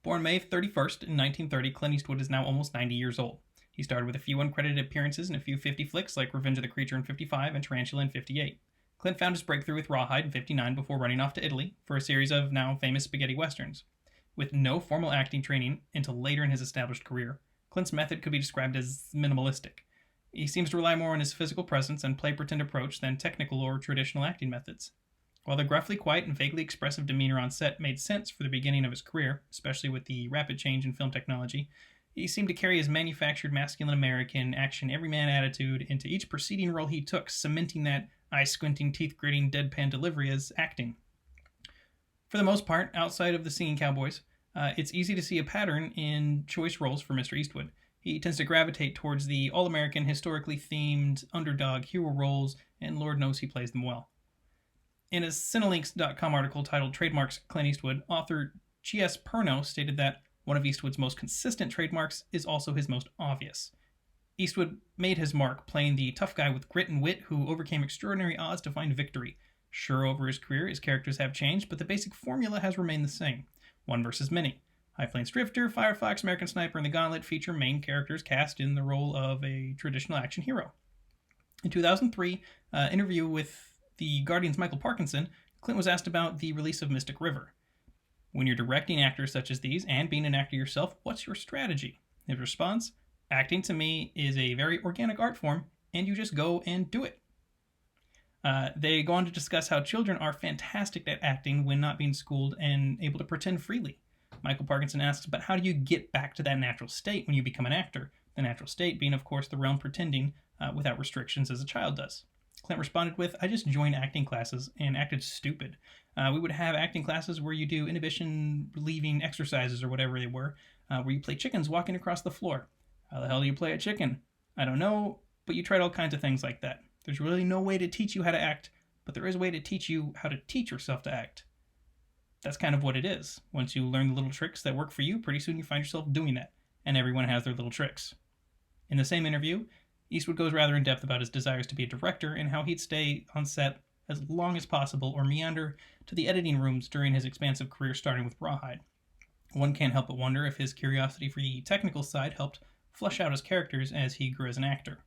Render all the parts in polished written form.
Born May 31st in 1930, Clint Eastwood is now almost 90 years old. He started with a few uncredited appearances in a few 50 flicks like Revenge of the Creature in 55 and Tarantula in 58. Clint found his breakthrough with Rawhide in 59 before running off to Italy for a series of now famous spaghetti westerns. With no formal acting training until later in his established career, Clint's method could be described as minimalistic. He seems to rely more on his physical presence and play-pretend approach than technical or traditional acting methods. While the gruffly quiet and vaguely expressive demeanor on set made sense for the beginning of his career, especially with the rapid change in film technology, he seemed to carry his manufactured masculine American action everyman attitude into each preceding role he took, cementing that eye-squinting, teeth-gritting, deadpan delivery as acting. For the most part, outside of the singing cowboys, it's easy to see a pattern in choice roles for Mr. Eastwood. He tends to gravitate towards the all-American, historically themed underdog hero roles, and Lord knows he plays them well. In a Cinelinks.com article titled Trademarks Clint Eastwood, author G.S. Perno stated that one of Eastwood's most consistent trademarks is also his most obvious. Eastwood made his mark playing the tough guy with grit and wit who overcame extraordinary odds to find victory. Sure, over his career, his characters have changed, but the basic formula has remained the same. One versus many. High Plains Drifter, Firefox, American Sniper, and The Gauntlet feature main characters cast in the role of a traditional action hero. In 2003, interview with the Guardian's Michael Parkinson, Clint was asked about the release of Mystic River. When you're directing actors such as these, and being an actor yourself, what's your strategy? His response, acting to me is a very organic art form, and you just go and do it. They go on to discuss how children are fantastic at acting when not being schooled and able to pretend freely. Michael Parkinson asks, but how do you get back to that natural state when you become an actor? The natural state being, of course, the realm pretending without restrictions as a child does. Clint responded with, I just joined acting classes and acted stupid. We would have acting classes where you do inhibition relieving exercises or whatever they were, where you play chickens walking across the floor. How the hell do you play a chicken? I don't know, but you tried all kinds of things like that. There's really no way to teach you how to act, but there is a way to teach you how to teach yourself to act. That's kind of what it is. Once you learn the little tricks that work for you, pretty soon you find yourself doing that, and everyone has their little tricks. In the same interview, Eastwood goes rather in depth about his desires to be a director and how he'd stay on set as long as possible or meander to the editing rooms during his expansive career starting with Rawhide. One can't help but wonder if his curiosity for the technical side helped flesh out his characters as he grew as an actor.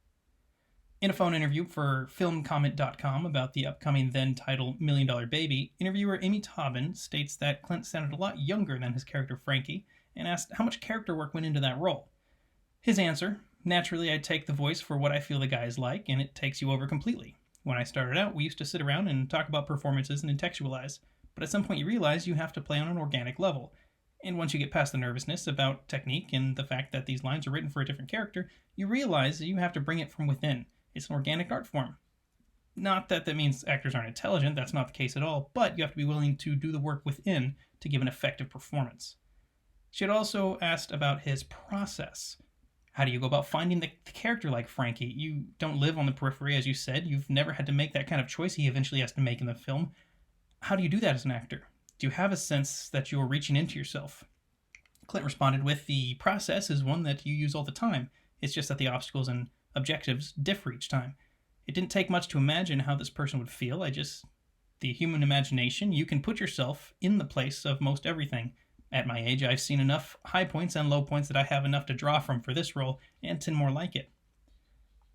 In a phone interview for filmcomment.com about the upcoming then-titled Million Dollar Baby, interviewer Amy Taubin states that Clint sounded a lot younger than his character Frankie and asked how much character work went into that role. His answer, naturally I'd take the voice for what I feel the guy is like, and it takes you over completely. When I started out, we used to sit around and talk about performances and contextualize, but at some point you realize you have to play on an organic level. And once you get past the nervousness about technique and the fact that these lines are written for a different character, you realize that you have to bring it from within. It's an organic art form. Not that that means actors aren't intelligent, that's not the case at all, but you have to be willing to do the work within to give an effective performance. She had also asked about his process. How do you go about finding the character like Frankie? You don't live on the periphery, as you said. You've never had to make that kind of choice he eventually has to make in the film. How do you do that as an actor? Do you have a sense that you're reaching into yourself? Clint responded with, the process is one that you use all the time. It's just that the obstacles and objectives differ each time. It didn't take much to imagine how this person would feel. The human imagination, you can put yourself in the place of most everything. At my age, I've seen enough high points and low points that I have enough to draw from for this role, and 10 more like it.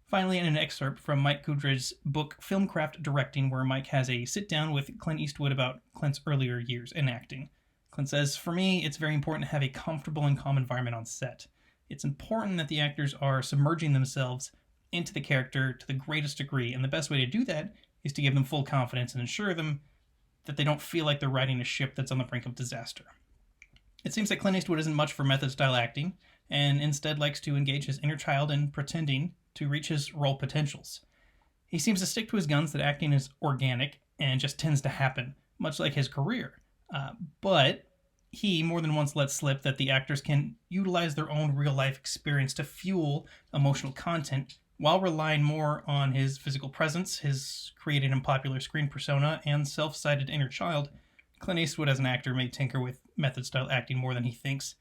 Finally, in an excerpt from Mike Kudry's book Filmcraft Directing, where Mike has a sit-down with Clint Eastwood about Clint's earlier years in acting. Clint says, for me, it's very important to have a comfortable and calm environment on set. It's important that the actors are submerging themselves into the character to the greatest degree, and the best way to do that is to give them full confidence and ensure them that they don't feel like they're riding a ship that's on the brink of disaster. It seems that Clint Eastwood isn't much for method-style acting, and instead likes to engage his inner child in pretending to reach his role potentials. He seems to stick to his guns that acting is organic and just tends to happen, much like his career. But he more than once let slip that the actors can utilize their own real-life experience to fuel emotional content while relying more on his physical presence, his created and popular screen persona, and self-cited inner child. Clint Eastwood as an actor may tinker with method-style acting more than he thinks,